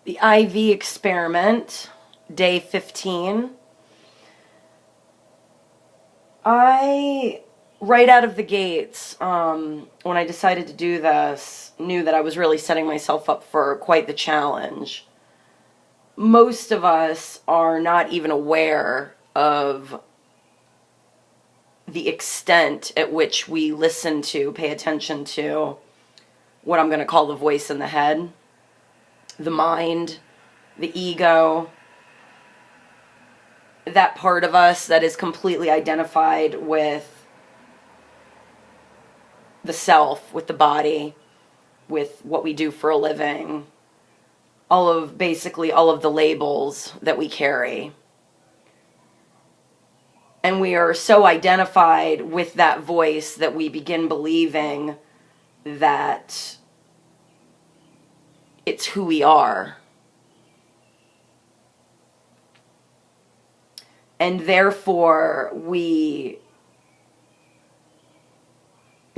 The IV experiment, day 15. Right out of the gates, when I decided to do this, knew that I was really setting myself up for quite the challenge. Most of us are not even aware of the extent at which we listen to, pay attention to what I'm going to call the voice in the head, the mind, the ego, that part of us that is completely identified with the self, with the body, with what we do for a living, basically all of the labels that we carry. And we are so identified with that voice that we begin believing that it's who we are. And therefore, we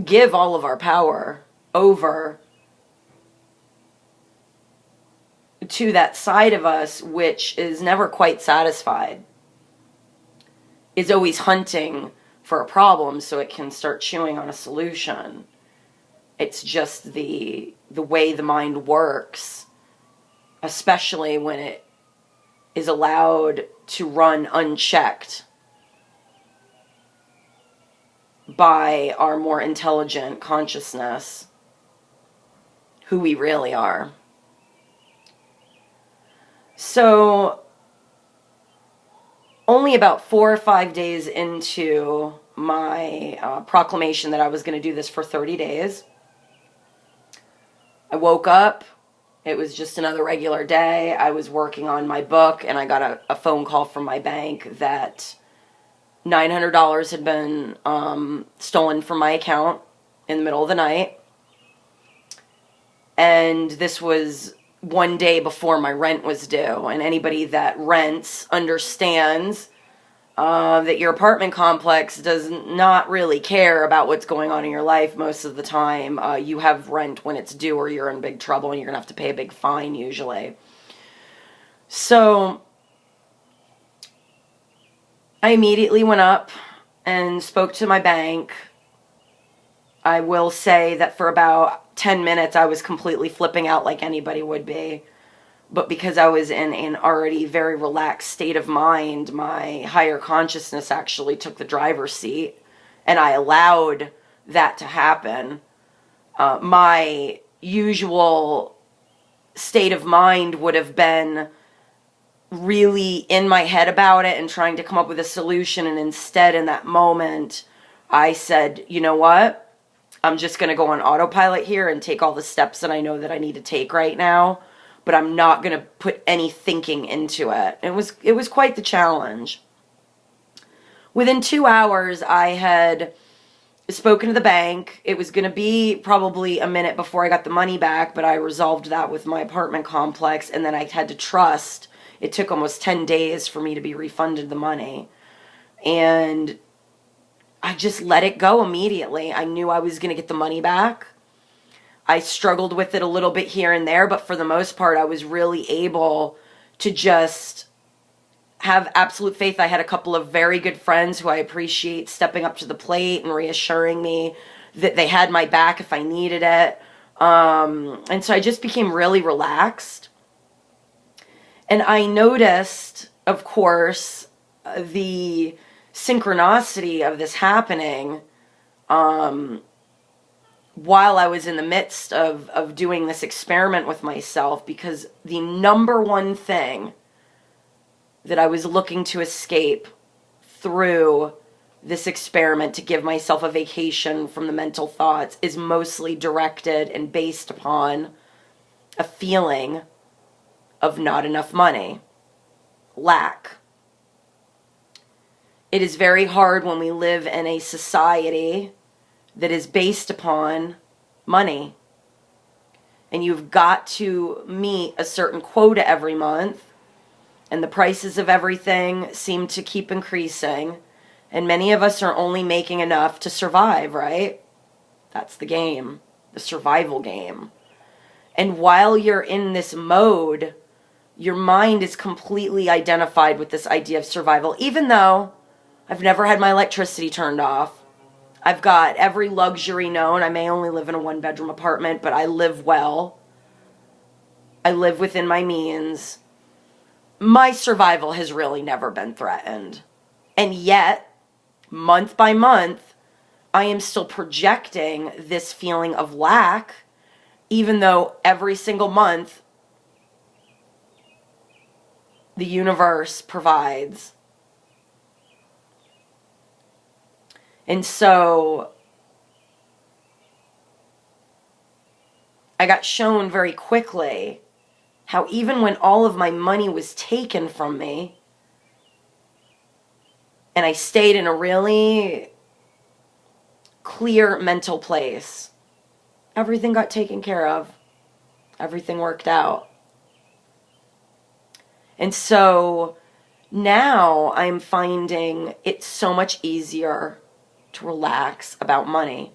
give all of our power over to that side of us which is never quite satisfied, is always hunting for a problem so it can start chewing on a solution. It's just the way the mind works, especially when it is allowed to run unchecked by our more intelligent consciousness, who we really are. So, only about 4 or 5 days into my proclamation that I was going to do this for 30 days, I woke up. It was just another regular day. I was working on my book, and I got a phone call from my bank that $900 had been stolen from my account in the middle of the night. And this was one day before my rent was due. And anybody that rents understands that your apartment complex does not really care about what's going on in your life most of the time. You have rent when it's due, or you're in big trouble and you're going to have to pay a big fine usually. So I immediately went up and spoke to my bank. I will say that for about 10 minutes I was completely flipping out like anybody would be. But because I was in an already very relaxed state of mind, my higher consciousness actually took the driver's seat, and I allowed that to happen. My usual state of mind would have been really in my head about it and trying to come up with a solution, and instead in that moment I said, you know what? I'm just going to go on autopilot here and take all the steps that I know that I need to take right now. But I'm not going to put any thinking into it. It was quite the challenge. Within 2 hours, I had spoken to the bank. It was going to be probably a minute before I got the money back, but I resolved that with my apartment complex, and then I had to trust. It took almost 10 days for me to be refunded the money. And I just let it go immediately. I knew I was going to get the money back. I struggled with it a little bit here and there, but for the most part, I was really able to just have absolute faith. I had a couple of very good friends who I appreciate stepping up to the plate and reassuring me that they had my back if I needed it. And so I just became really relaxed. And I noticed, of course, the synchronicity of this happening while I was in the midst of doing this experiment with myself, because the number one thing that I was looking to escape through this experiment to give myself a vacation from the mental thoughts is mostly directed and based upon a feeling of not enough money, lack. It is very hard when we live in a society that is based upon money. And you've got to meet a certain quota every month, and the prices of everything seem to keep increasing, and many of us are only making enough to survive, right? That's the game, the survival game. And while you're in this mode Your mind is completely identified with this idea of survival, even though I've never had my electricity turned off. I've got every luxury known. I may only live in a one-bedroom apartment, but I live well. I live within my means. My survival has really never been threatened. And yet, month by month, I am still projecting this feeling of lack, even though every single month the universe provides. And so I got shown very quickly how even when all of my money was taken from me, and I stayed in a really clear mental place, everything got taken care of. Everything worked out. And so now I'm finding it so much easier to relax about money.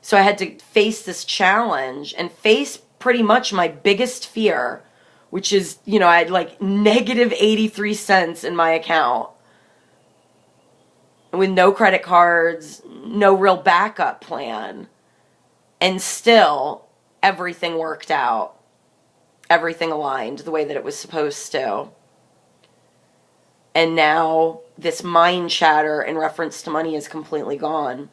So I had to face this challenge and face pretty much my biggest fear, which is, I had like negative 83 cents in my account with no credit cards, no real backup plan. And still, everything worked out. Everything aligned the way that it was supposed to. And now this mind chatter in reference to money is completely gone.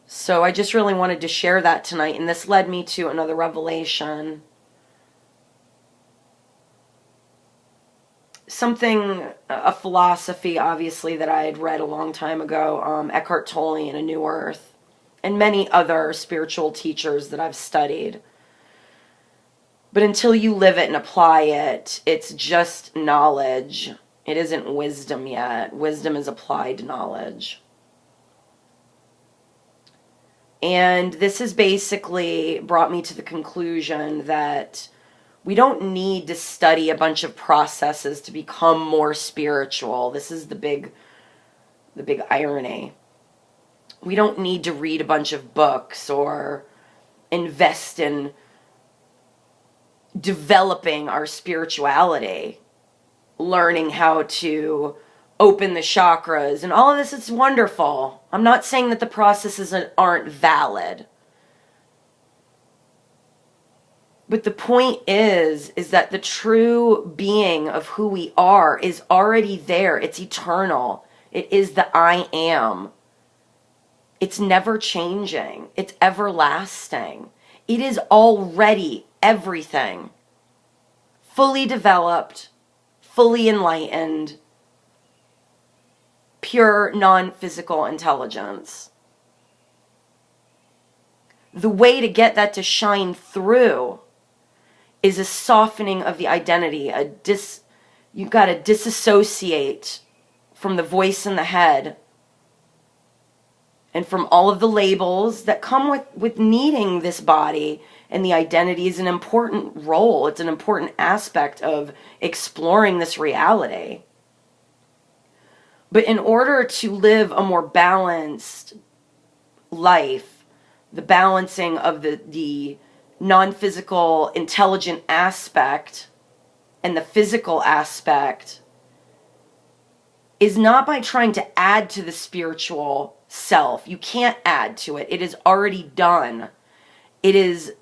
So I just really wanted to share that tonight, and this led me to another revelation. A philosophy, obviously, that I had read a long time ago, Eckhart Tolle in A New Earth, and many other spiritual teachers that I've studied. But until you live it and apply it, it's just knowledge. It isn't wisdom yet. Wisdom is applied knowledge. And this has basically brought me to the conclusion that we don't need to study a bunch of processes to become more spiritual. This is the big irony. We don't need to read a bunch of books or invest in developing our spirituality, learning how to open the chakras and all of this. It's wonderful. I'm not saying that the processes aren't valid. But the point is that the true being of who we are is already there. It's eternal. It is the I am. It's never changing. It's everlasting. It is already everything. Fully developed, fully enlightened, pure non-physical intelligence. The way to get that to shine through is a softening of the identity. You've got to disassociate from the voice in the head and from all of the labels that come with needing this body. And the identity is an important role. It's an important aspect of exploring this reality. But in order to live a more balanced life, the balancing of the non-physical intelligent aspect and the physical aspect is not by trying to add to the spiritual self. You can't add to it. It is already done. It is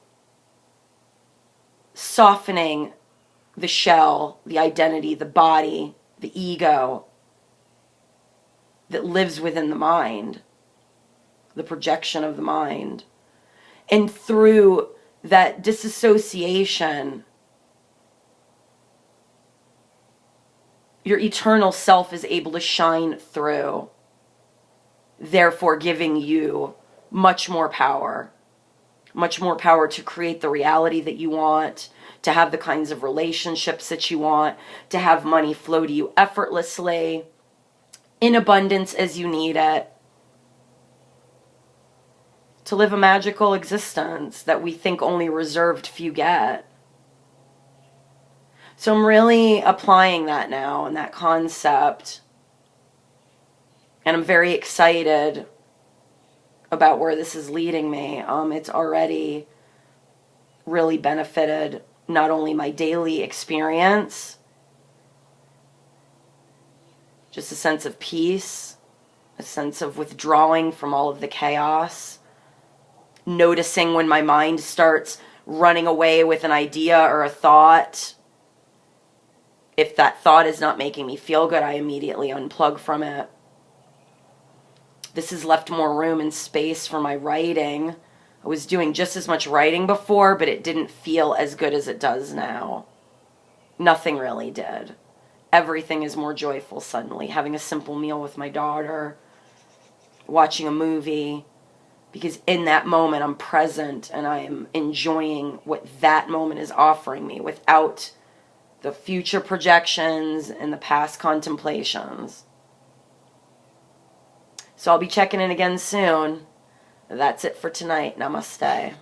softening the shell, the identity, the body, the ego that lives within the mind, the projection of the mind. And through that disassociation, your eternal self is able to shine through, therefore giving you much more power to create the reality that you want, to have the kinds of relationships that you want, to have money flow to you effortlessly, in abundance as you need it, to live a magical existence that we think only reserved few get. So I'm really applying that now and that concept. And I'm very excited about where this is leading me. It's already really benefited not only my daily experience, just a sense of peace, a sense of withdrawing from all of the chaos, noticing when my mind starts running away with an idea or a thought. If that thought is not making me feel good, I immediately unplug from it. This has left more room and space for my writing. I was doing just as much writing before, but it didn't feel as good as it does now. Nothing really did. Everything is more joyful suddenly. Having a simple meal with my daughter, watching a movie, because in that moment I'm present and I am enjoying what that moment is offering me without the future projections and the past contemplations. So I'll be checking in again soon. That's it for tonight. Namaste.